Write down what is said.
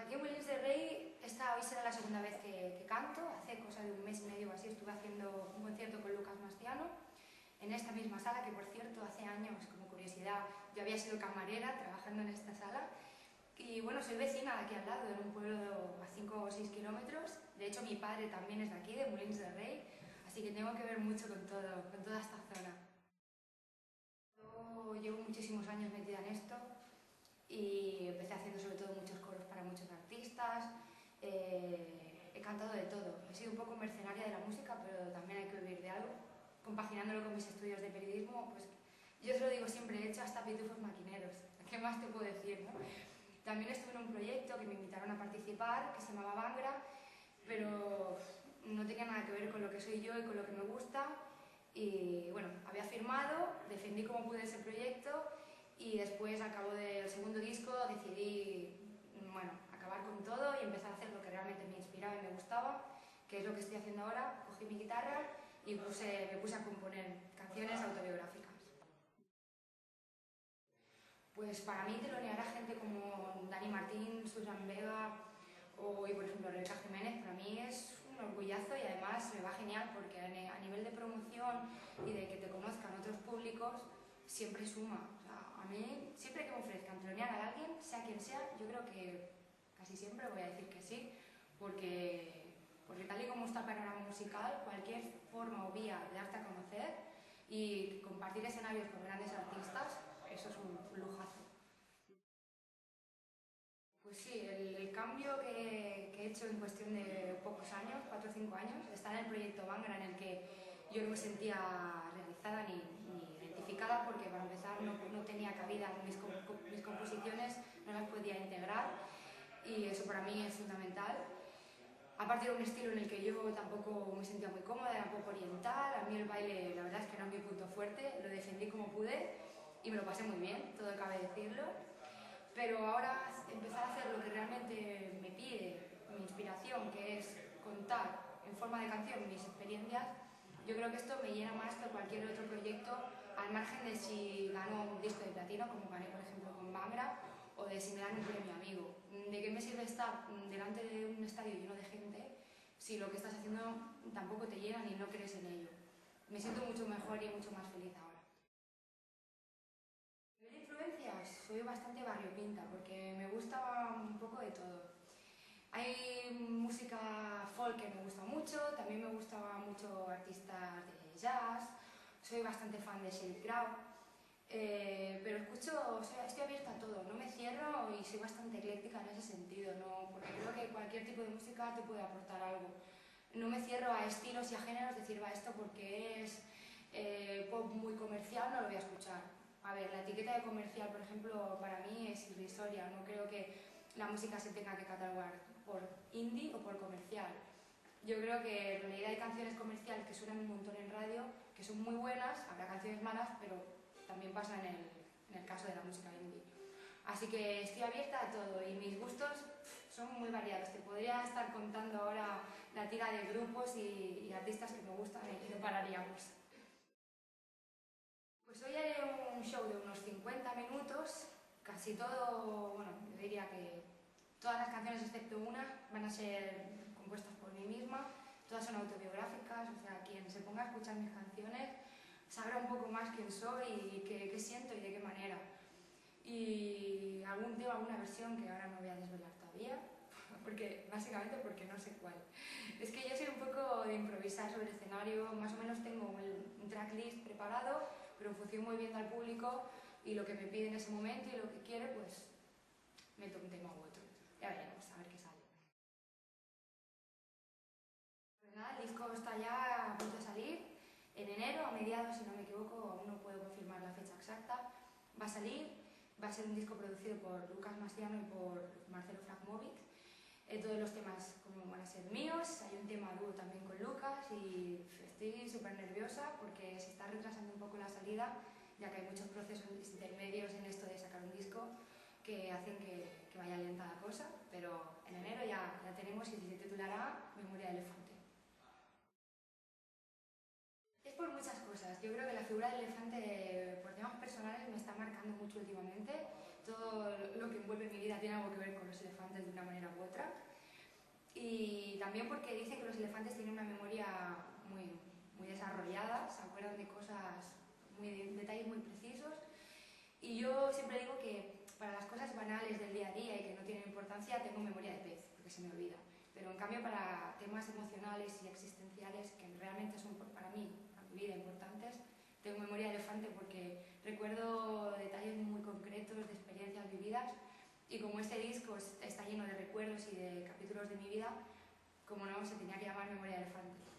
aquí en Molins de Rey, esta hoy será la segunda vez que canto. Hace cosa de un mes y medio o así estuve haciendo un concierto con Lucas Mastiano en esta misma sala, que por cierto hace años, como curiosidad, yo había sido camarera trabajando en esta sala. Y bueno, soy vecina de aquí al lado, en un pueblo a 5 o 6 kilómetros. De hecho, mi padre también es de aquí, de Molins de Rey, así que tengo que ver mucho con toda esta zona. Yo llevo muchísimos años metida en esto y empecé haciendo sobre todo muchos coros para muchos artistas. He cantado de todo. He sido un poco mercenaria de la música, pero también hay que vivir de algo. Compaginándolo con mis estudios de periodismo, pues yo se lo digo siempre, he hecho hasta pitufos maquineros. ¿Qué más te puedo decir, no? También estuve en un proyecto que me invitaron a participar, que se llamaba Bangra, pero no tenía nada que ver con lo que soy yo y con lo que me gusta. Y bueno, había firmado, defendí como pude ese proyecto y después, al cabo del segundo disco, decidí acabar con todo y empezar a hacer lo que realmente me inspiraba y me gustaba, que es lo que estoy haciendo ahora. Cogí mi guitarra y me puse a componer canciones autobiográficas. Pues para mí telonear a gente como Dani Martín, Susan Vega y por ejemplo Rebeca Jiménez, para mí es un orgullazo y además me va genial porque a nivel de promoción y de que te conozcan otros públicos siempre suma. O sea, a mí siempre que me ofrezcan telonear a alguien, sea quien sea, yo creo que casi siempre voy a decir que sí, porque tal y como está el panorama musical, cualquier forma o vía de darte a conocer y compartir escenarios con grandes artistas, eso es un lujazo. Pues sí, el cambio que he hecho en cuestión de pocos años, 4 o 5 años, está en el proyecto Bangra, en el que yo no me sentía realizada ni identificada, porque para empezar no tenía cabida, mis composiciones no las podía integrar y eso para mí es fundamental. Aparte era un estilo en el que yo tampoco me sentía muy cómoda, era un poco oriental, a mí el baile la verdad es que no es mi punto fuerte, lo defendí como pude y me lo pasé muy bien, todo cabe decirlo. Pero ahora empezar a hacer lo que realmente me pide mi inspiración, que es contar en forma de canción mis experiencias, yo creo que esto me llena más que cualquier otro proyecto, al margen de si gano un disco de platino, como gané por ejemplo con Bangra, o de si me dan un premio amigo. ¿De qué me sirve estar delante de un estadio lleno de gente si lo que estás haciendo tampoco te llena ni no crees en ello? Me siento mucho mejor y mucho más feliz ahora. A nivel de influencias, soy bastante variopinta porque me gusta un poco de todo. Hay música folk que me gusta mucho, también me gustaba mucho artistas de jazz, soy bastante fan de Sheryl Crow, pero escucho, o sea, estoy abierta a todo, no me cierro y soy bastante ecléctica en ese sentido, ¿no? Porque creo que cualquier tipo de música te puede aportar algo. No me cierro a estilos y a géneros, decir, va, esto porque es pop muy comercial, no lo voy a escuchar. A ver, la etiqueta de comercial, por ejemplo, para mí es irrisoria, no creo que la música se tenga que catalogar por indie o por comercial. Yo creo que en realidad hay canciones comerciales que suenan un montón en radio, que son muy buenas, habrá canciones malas, pero también pasa en el caso de la música indie. Así que estoy abierta a todo y mis gustos son muy variados. Te podría estar contando ahora la tira de grupos y artistas que me gustan y no pararíamos. Pues hoy haré un show de unos 50 minutos, casi todo, bueno, yo diría que todas las canciones excepto una van a ser compuestas por mí misma, todas son autobiográficas, o sea, quien se ponga a escuchar mis canciones sabrá un poco más quién soy y qué siento y de qué manera. Y algún tema, alguna versión que ahora no voy a desvelar todavía, básicamente porque no sé cuál. Es que yo soy un poco de improvisar sobre el escenario, más o menos tengo un tracklist preparado, pero en función muy bien al público y lo que me pide en ese momento y lo que quiere, pues meto un tema u otro. Ya veremos, a ver qué sale. Pues nada, el disco está ya a punto de salir. En enero, a mediados, si no me equivoco, aún no puedo confirmar la fecha exacta, va a salir. Va a ser un disco producido por Lucas Mastiano y por Marcelo Fragmovic. Todos los temas como van a ser míos, hay un tema dúo también con Lucas y estoy súper nerviosa porque se está retrasando un poco la salida, ya que hay muchos procesos intermedios en esto de sacar un disco que hacen que vaya lenta la cosa, pero en enero ya tenemos y se titulará Memoria de Elefante. Es por muchas cosas. Yo creo que la figura del elefante, por temas personales, me está marcando mucho últimamente. Todo lo que envuelve mi vida tiene algo que ver con los elefantes. elefantes de una manera u otra. Y también porque dicen que los elefantes tienen una memoria muy desarrollada, se acuerdan de cosas, detalles muy precisos. Y yo siempre digo que para las cosas banales del día a día y que no tienen importancia tengo memoria de pez, porque se me olvida. Pero en cambio para temas emocionales y existenciales que realmente son para mí, para mi vida, importantes, tengo memoria de elefante porque recuerdo detalles muy concretos de experiencias vividas y como este disco está lleno de recuerdos y de capítulos de mi vida, como no, se tenía que llamar Memoria de Elefante.